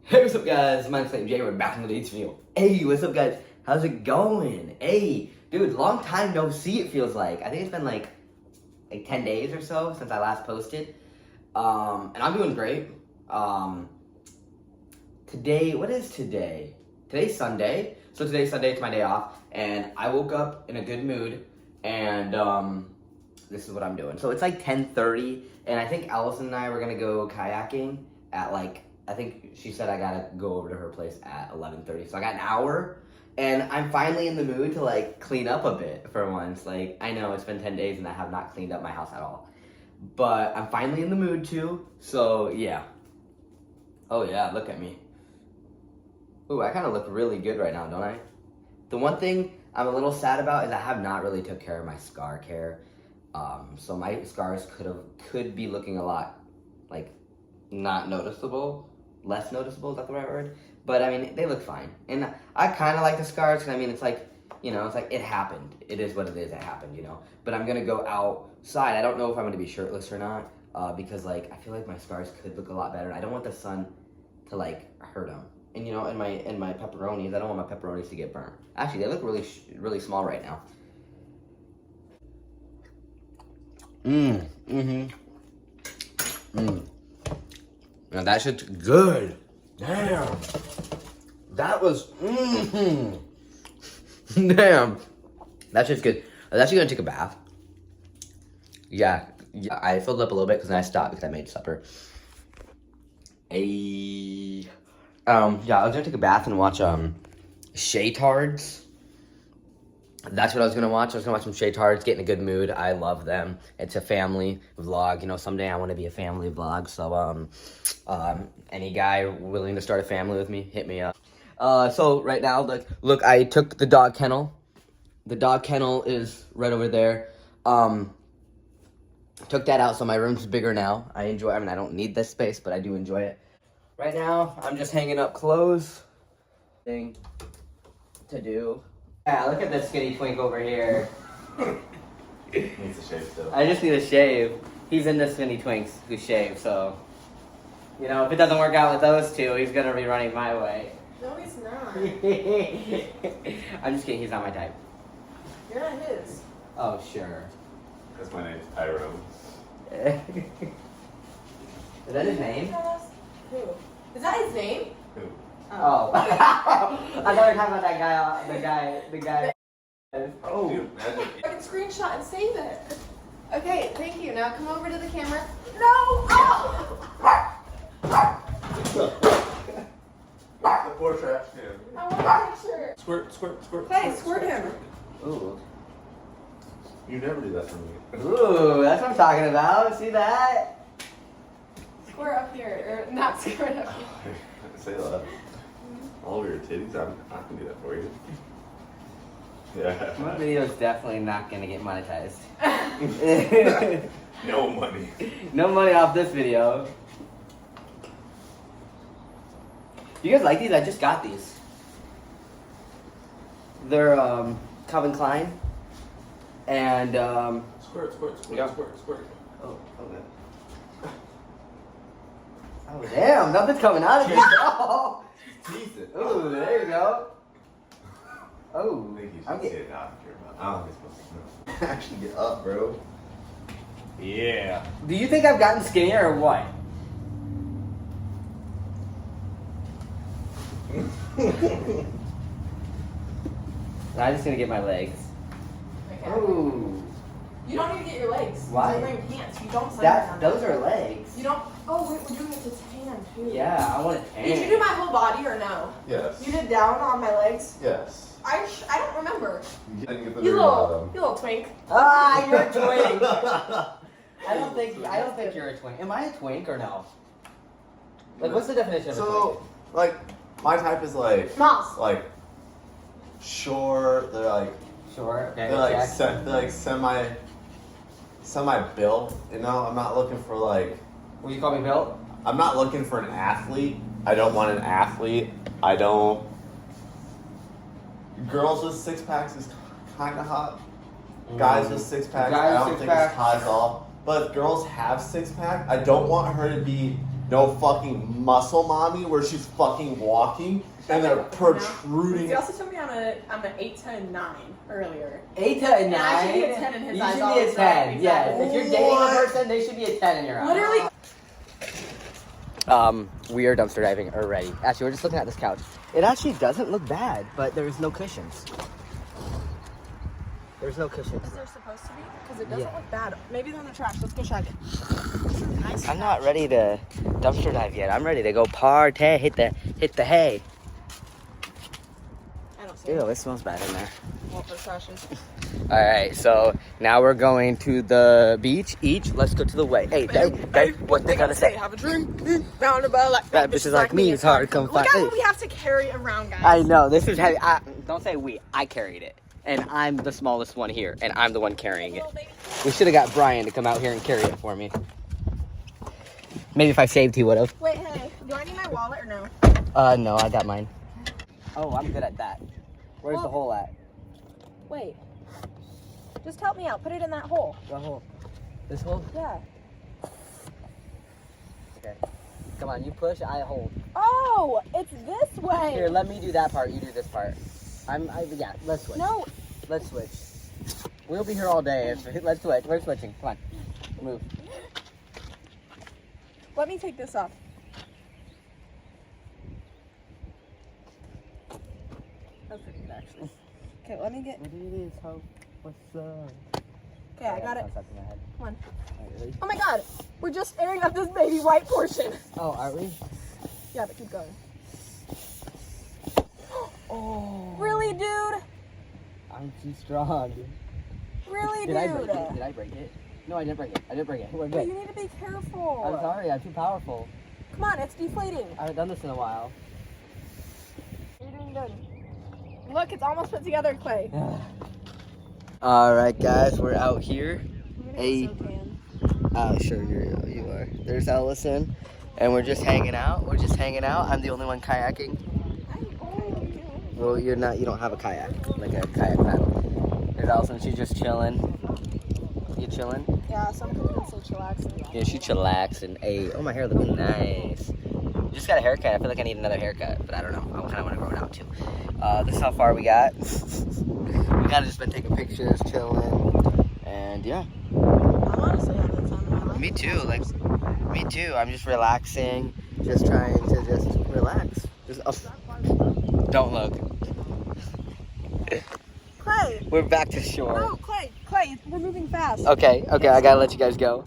Hey, what's up guys? My name's Jay. We're back in the dates video. Hey, what's up guys? How's it going? Hey, dude, long time no see it feels like. I think it's been like 10 days or so since I last posted. And I'm doing great. Today, what is today? Today's Sunday. So today's Sunday, it's my day off. And I woke up in a good mood and this is what I'm doing. So it's like 10:30 and I think Allison and I were gonna go kayaking at I think she said I gotta go over to her place at 11:30. So I got an hour, and I'm finally in the mood to clean up a bit for once. I know it's been 10 days and I have not cleaned up my house at all, but I'm finally in the mood to. So yeah. Oh yeah, look at me. Ooh, I kind of look really good right now, don't I? The one thing I'm a little sad about is I have not really took care of my scar care. So my scars could be looking a lot not noticeable. Less noticeable, is that the right word? But I mean, they look fine. And I kind of like the scars, because I mean, it's it happened. It is what it is, it happened, But I'm going to go outside. I don't know if I'm going to be shirtless or not, because I feel like my scars could look a lot better. I don't want the sun to hurt them. And in my pepperonis, I don't want my pepperonis to get burnt. Actually, they look really small right now. Now that shit's good. Damn. That was, Damn. That shit's good. I was actually gonna take a bath. Yeah, I filled up a little bit because then I stopped because I made supper. Yeah, I was gonna take a bath and watch, Shaytards. That's what I was gonna watch. I was gonna watch some Shaytards, get in a good mood. I love them. It's a family vlog. Someday I want to be a family vlog. So, any guy willing to start a family with me, hit me up. So right now, look, I took the dog kennel. The dog kennel is right over there. Took that out, so my room's bigger now. I mean, I don't need this space, but I do enjoy it. Right now, I'm just hanging up clothes. Thing to do. Yeah, look at this skinny twink over here. Needs a shave still. I just need a shave. He's into skinny twinks who shave, so if it doesn't work out with those two, he's gonna be running my way. No, he's not. I'm just kidding, he's not my type. You're not his. Oh, sure. That's my name's Pyro. Is that his name? Who? Is that his name? Who? Oh. I thought we were talking about that guy, the guy. Oh. Dude, imagine. I can screenshot and save it. Okay, thank you. Now come over to the camera. No! Oh! The poor trash can. I want a picture. Squirt, squirt, squirt. Hey, squirt him. Ooh. You never do that for me. Ooh, that's what I'm talking about. See that? Squirt up here. Or not squirt up here. Say that. All over your titties, I can do that for you. Yeah. My video is definitely not gonna get monetized. No money. No money off this video. You guys like these? I just got these. They're Calvin Klein. And Squirt, squirt, squirt, yeah. squirt, squirt. Oh, okay. Oh damn, nothing's coming out of it. Oh. Jesus. Ooh, there you go. Oh, I think you I'm should getting. sit down if you're about. I don't think you're supposed to know. Actually get up, bro. Yeah. Do you think I've gotten skinnier or what? I'm just gonna get my legs. Okay. Ooh. You don't need to get your legs. Why? You're wearing pants. You don't sign Those are legs. You don't. Oh, wait, we're doing it to tan too. Yeah, I want to tan. Did you do my whole body or no? Yes. You did down on my legs? Yes. I don't remember. I didn't get the You very little twink. Ah, you're a twink. I don't think you're a twink. Am I a twink or no? What's the definition of a twink? So, my type is Smalls. short. They're Sure. Okay. they're semi built. I'm not looking for Will you call me built? I'm not looking for an athlete. I don't want an athlete. I don't. Girls with six packs is kind of hot. Guys with six packs, I don't think it's hot at all. But if girls have six pack, I don't want her to be no fucking muscle mommy where she's fucking walking and they're protruding. He also told me I'm an 8 to a 9 earlier. 8 to a 9? And I should be a 10 in his you eyes. should be a 10. Yeah, if you're dating a person, they should be a 10 in your eyes. Literally. We are dumpster diving already. Actually, we're just looking at this couch. It actually doesn't look bad, but there's no cushions. There's no cushions. Is there supposed to be? Because it doesn't look bad. Maybe they're in the trash. Let's go check it. Nice. I'm not ready to dumpster dive yet. I'm ready to go party, hit the hay. I don't see Ew, it. it smells bad in there. Well, for trashes. All right, so now we're going to the beach. Let's go to the way. Hey, what they gotta say? Have a drink. Round about like That bitch is like me. It's hard to come find. Look at what we have to carry around, guys. I know this is heavy. Don't say we. I carried it, and I'm the smallest one here, and I'm the one carrying it. We should have got Brian to come out here and carry it for me. Maybe if I saved, he would have. Wait, hey, do I need my wallet or no? No, I got mine. Oh, I'm good at that. Where's the hole at? Wait. Just help me out. Put it in that hole. What hole? This hole? Yeah. Okay. Come on, you push, I hold. Oh, it's this way. Here, let me do that part. You do this part. Yeah, let's switch. No. Let's switch. We'll be here all day. Let's switch. We're switching. Come on. Move. Let me take this off. That's pretty good, actually. Okay, let me get. What it is, ho? What's up? Okay, I got it. Come Come on. Really? Oh my God, we're just airing up this baby white portion. Oh, are we? Yeah, but keep going. Oh. Really, dude? I'm too strong. Really, Did dude? I break it? Did I break it? No, I didn't break it. I didn't break it. We're But good. you need to be careful. I'm sorry. I'm too powerful. Come on, it's deflating. I haven't done this in a while. You're doing good. Look, it's almost put together, Clay. All right, guys, we're out here. Hey. So tan. Sure, you are. There's Ellison, and we're just hanging out. I'm the only one kayaking. Well, you're not. You don't have a kayak, like a kayak paddle. There's Ellison. She's just chilling. You chilling? Yeah, some people can say chillaxing. Yeah, she chillaxing. Hey, oh, my hair looking nice. Just got a haircut. I feel like I need another haircut, but I don't know. I kind of want to grow it out too. This is how far we got. We kind of just been taking pictures, chilling, and yeah. I'm honestly having the time of my life. Me too. Me too. I'm just relaxing, just trying to just relax. Don't look. Clay. We're back to shore. No, Clay, we're moving fast. Okay, I gotta let you guys go.